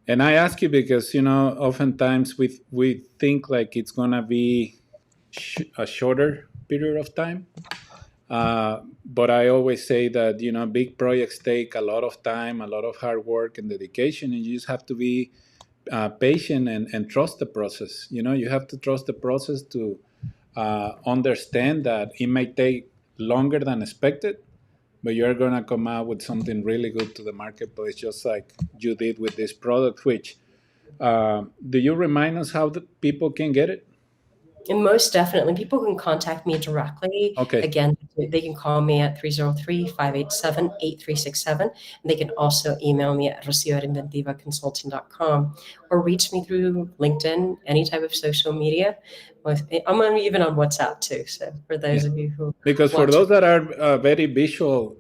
And I ask you because, oftentimes we think like it's going to be a shorter period of time. But I always say that, big projects take a lot of time, a lot of hard work and dedication, and you just have to be patient and trust the process. You have to trust the process to understand that it may take longer than expected, but you're going to come out with something really good to the marketplace, just like you did with this product, which, do you remind us how the people can get it? And most definitely, people can contact me directly. Okay. Again, they can call me at 303-587-8367. And they can also email me at rocio@inventivaconsulting.com or reach me through LinkedIn, any type of social media. I'm even on WhatsApp too. So for those of you who because for those that are very visual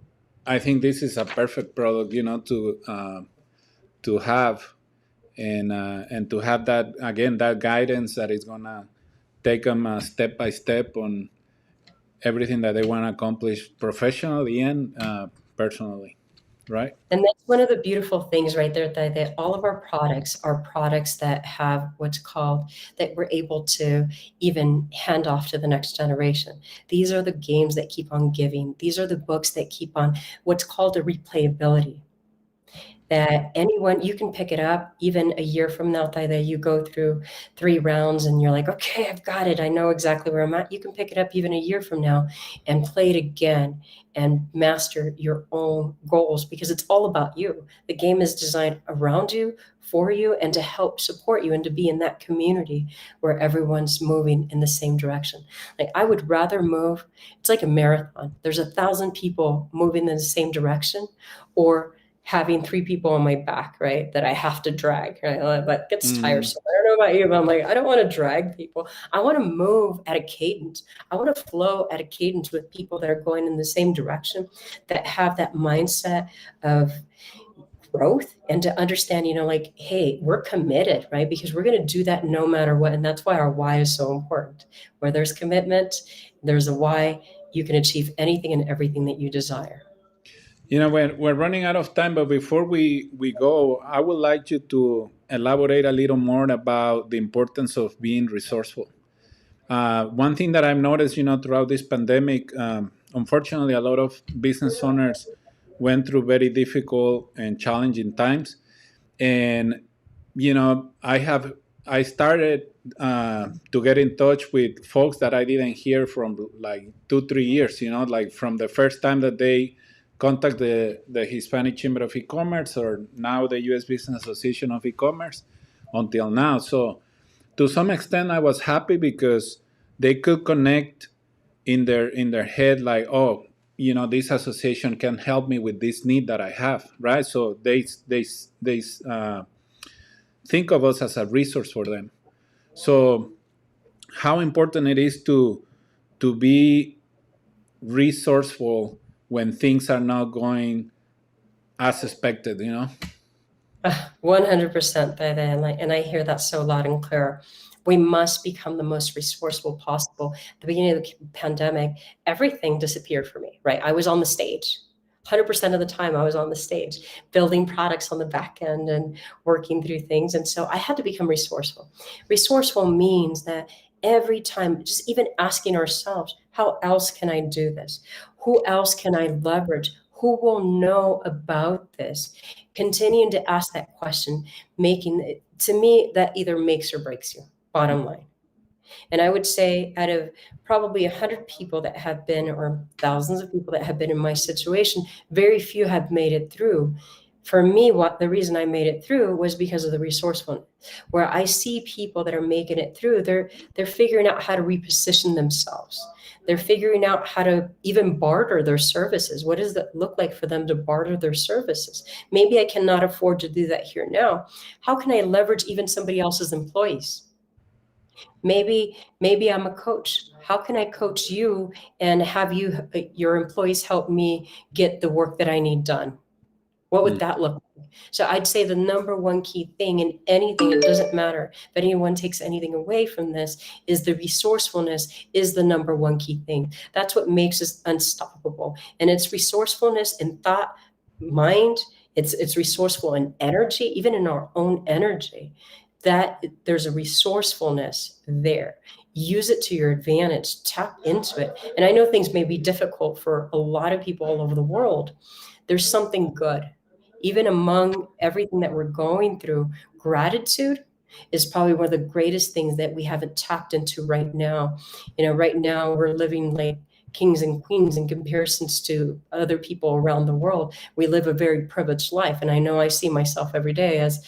I think this is a perfect product, to have, and to have that again, that guidance that is gonna take them step by step on everything that they want to accomplish professionally and personally, right? And that's one of the beautiful things right there, that all of our products are products that have what's called, that we're able to even hand off to the next generation. These are the games that keep on giving. These are the books that keep on what's called a replayability. That anyone, you can pick it up even a year from now, that you go through 3 rounds and you're like, okay, I've got it. I know exactly where I'm at. You can pick it up even a year from now and play it again and master your own goals, because it's all about you. The game is designed around you, for you, and to help support you and to be in that community where everyone's moving in the same direction. Like, I would rather move, it's like a marathon. There's 1,000 people moving in the same direction, or having 3 people on my back, right, that I have to drag, right? That gets Mm. tiresome. I don't know about you, but I'm like, I don't want to drag people. I want to move at a cadence. I want to flow at a cadence with people that are going in the same direction, that have that mindset of growth, and to understand, like, hey, we're committed, right? Because we're going to do that no matter what. And that's why our why is so important. Where there's commitment, there's a why, you can achieve anything and everything that you desire. We're running out of time, but before we go, I would like you to elaborate a little more about the importance of being resourceful. One thing that I've noticed, throughout this pandemic, unfortunately, a lot of business owners went through very difficult and challenging times, and I started to get in touch with folks that I didn't hear from like 2 3 years, like from the first time that they contact the Hispanic Chamber of E-commerce, or now the US Business Association of E-commerce, until now. So to some extent I was happy because they could connect in their head, like, oh, this association can help me with this need that I have, right? So they think of us as a resource for them. So how important it is to be resourceful when things are not going as expected. 100% by then, and I hear that so loud and clear. We must become the most resourceful possible. At the beginning of the pandemic, everything disappeared for me, right? I was on the stage. 100% of the time I was on the stage, building products on the back end and working through things. And so I had to become resourceful. Resourceful means that every time, just even asking ourselves, how else can I do this? Who else can I leverage? Who will know about this? Continuing to ask that question, making it, to me, that either makes or breaks you, bottom line. And I would say, out of probably 100 people that have been, or thousands of people that have been in my situation, very few have made it through. For me, what the reason I made it through was because of the resourcefulness. Where I see people that are making it through, they're figuring out how to reposition themselves. They're figuring out how to even barter their services. What does that look like for them to barter their services? Maybe I cannot afford to do that here now. How can I leverage even somebody else's employees? Maybe I'm a coach. How can I coach you and have your employees help me get the work that I need done? What would Mm. that look like? So I'd say the number one key thing in anything, it doesn't matter if anyone takes anything away from this, is the resourcefulness is the number one key thing. That's what makes us unstoppable. And it's resourcefulness in thought, mind, it's resourceful in energy, even in our own energy, that there's a resourcefulness there. Use it to your advantage, tap into it. And I know things may be difficult for a lot of people all over the world. There's something good. Even among everything that we're going through, gratitude is probably one of the greatest things that we haven't tapped into right now. Right now we're living like kings and queens in comparisons to other people around the world. We live a very privileged life. And I know I see myself every day as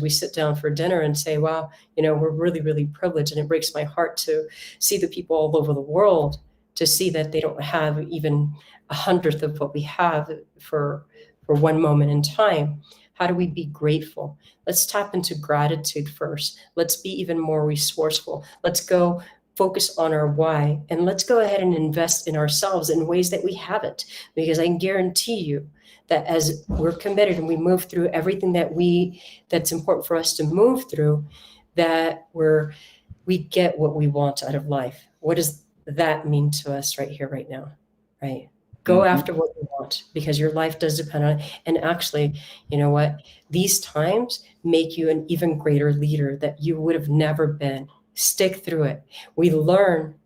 we sit down for dinner and say, wow, we're really, really privileged. And it breaks my heart to see the people all over the world, to see that they don't have even 100th of what we have for one moment in time. How do we be grateful? Let's tap into gratitude first. Let's be even more resourceful. Let's go focus on our why, and let's go ahead and invest in ourselves in ways that we haven't, because I can guarantee you that as we're committed and we move through everything that's important for us to move through, that we get what we want out of life. What does that mean to us right here, right now, right? Go after what you want, because your life does depend on it. And actually, you know what? These times make you an even greater leader that you would have never been. Stick through it. We learn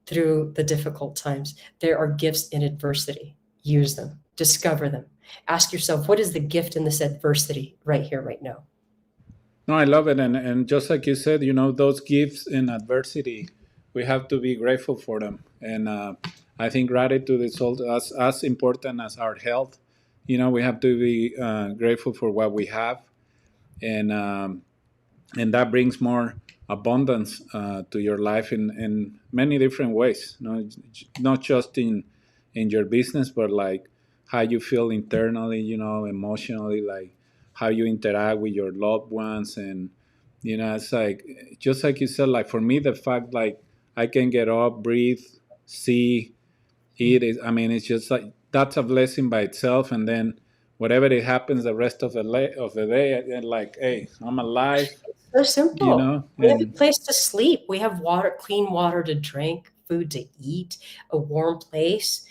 through the difficult times. There are gifts in adversity. Use them. Discover them. Ask yourself, what is the gift in this adversity right here, right now? No, I love it. And just like you said, those gifts in adversity, we have to be grateful for them. And I think gratitude is also as important as our health. We have to be grateful for what we have. And that brings more abundance to your life in many different ways. Not just in your business, but like how you feel internally, emotionally, like how you interact with your loved ones. And it's like, just like you said, like for me, the fact like I can get up, breathe, see, eat is, I mean, it's just like that's a blessing by itself. And then whatever it happens the rest of the day, and like, hey, I'm alive. So simple. We have And a place to sleep. We have water, clean water to drink, food to eat, a warm place.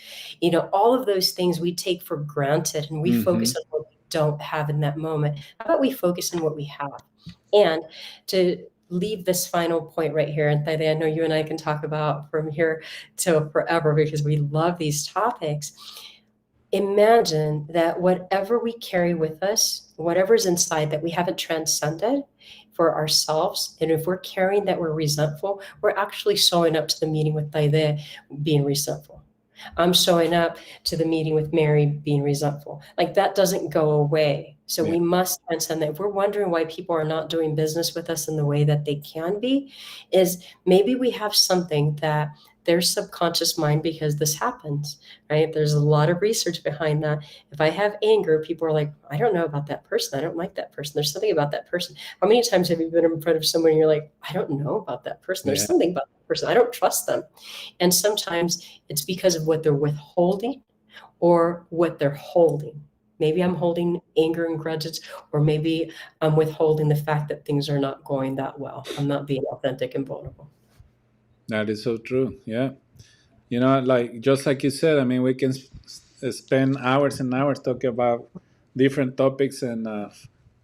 All of those things we take for granted, and we focus on what we don't have in that moment. How about we focus on what we have? And to leave this final point right here, and I know you and I can talk about from here till forever because we love these topics. Imagine that whatever we carry with us, whatever's inside that we haven't transcended for ourselves, and if we're carrying that we're resentful, we're actually showing up to the meeting with Taide being resentful. I'm showing up to the meeting with Mary being resentful. Like that doesn't go away. So we must transcend that. If we're wondering why people are not doing business with us in the way that they can be, is maybe we have something that their subconscious mind, because this happens, right? There's a lot of research behind that. If I have anger, people are like, I don't know about that person. I don't like that person. There's something about that person. How many times have you been in front of someone and you're like, I don't know about that person. There's something about that person. I don't trust them. And sometimes it's because of what they're withholding or what they're holding. Maybe I'm holding anger and grudges, or maybe I'm withholding the fact that things are not going that well. I'm not being authentic and vulnerable. that is so true. Yeah. Like just like you said, I mean, we can spend hours and hours talking about different topics, and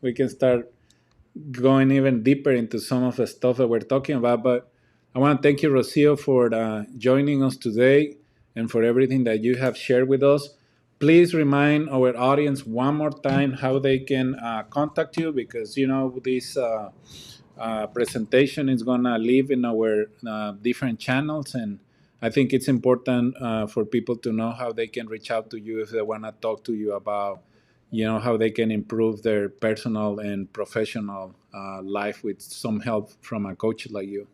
we can start going even deeper into some of the stuff that we're talking about. But I want to thank you, Rocio, for joining us today and for everything that you have shared with us. Please remind our audience one more time how they can contact you, because this presentation is going to live in our different channels, and I think it's important for people to know how they can reach out to you if they want to talk to you about how they can improve their personal and professional life with some help from a coach like you.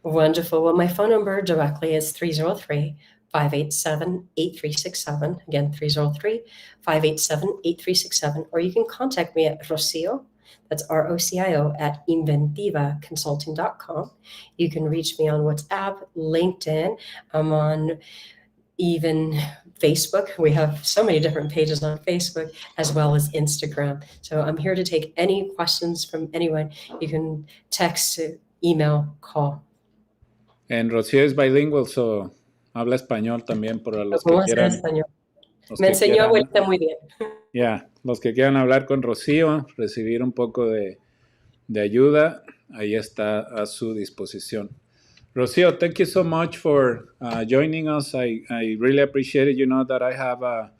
Wonderful. Well, my phone number directly is 303-587-8367. Again, 303-587-8367. Or you can contact me at Rocio, that's ROCIO, at inventivaconsulting.com. You can reach me on WhatsApp, LinkedIn. I'm on even Facebook. We have so many different pages on Facebook, as well as Instagram. So I'm here to take any questions from anyone. You can text, email, call. And Rocío es bilingüe, so habla español también para los que ¿Cómo hacer quieran. español? Los Me que enseñó quieran, abuelita muy bien. los que quieran hablar con Rocío, recibir un poco de ayuda, ahí está a su disposición. Rocio, thank you so much for joining us. I really appreciate it. You know that I have a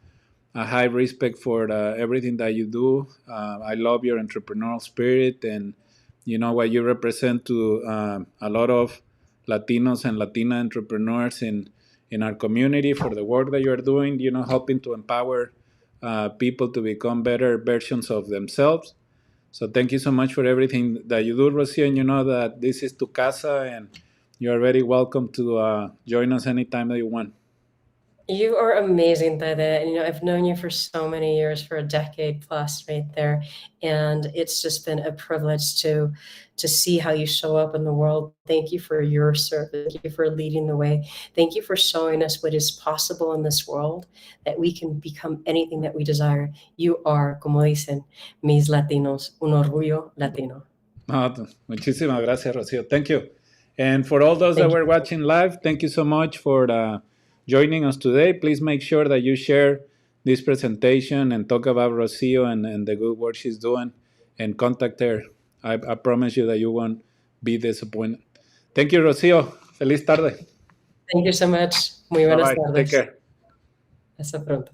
high respect for everything that you do. I love your entrepreneurial spirit and what you represent to a lot of Latinos and Latina entrepreneurs in our community, for the work that you're doing, helping to empower people to become better versions of themselves. So thank you so much for everything that you do, Rocio, and you know that this is tu casa, and you're very welcome to join us anytime that you want. You are amazing, Tade. And, you know, I've known you for so many years, for a decade plus right there. And it's just been a privilege to see how you show up in the world. Thank you for your service. Thank you for leading the way. Thank you for showing us what is possible in this world, that we can become anything that we desire. You are, como dicen mis latinos, un orgullo latino. No, muchísimas gracias, Rocío. Thank you. And for all those that Thank you. were watching live, thank you so much for joining us today. Please make sure that you share this presentation and talk about Rocío and the good work she's doing, and contact her. I promise you that you won't be disappointed. Thank you, Rocío. Feliz tarde. Thank you so much. Muy buenas Bye-bye. Take tardes. care. Hasta pronto.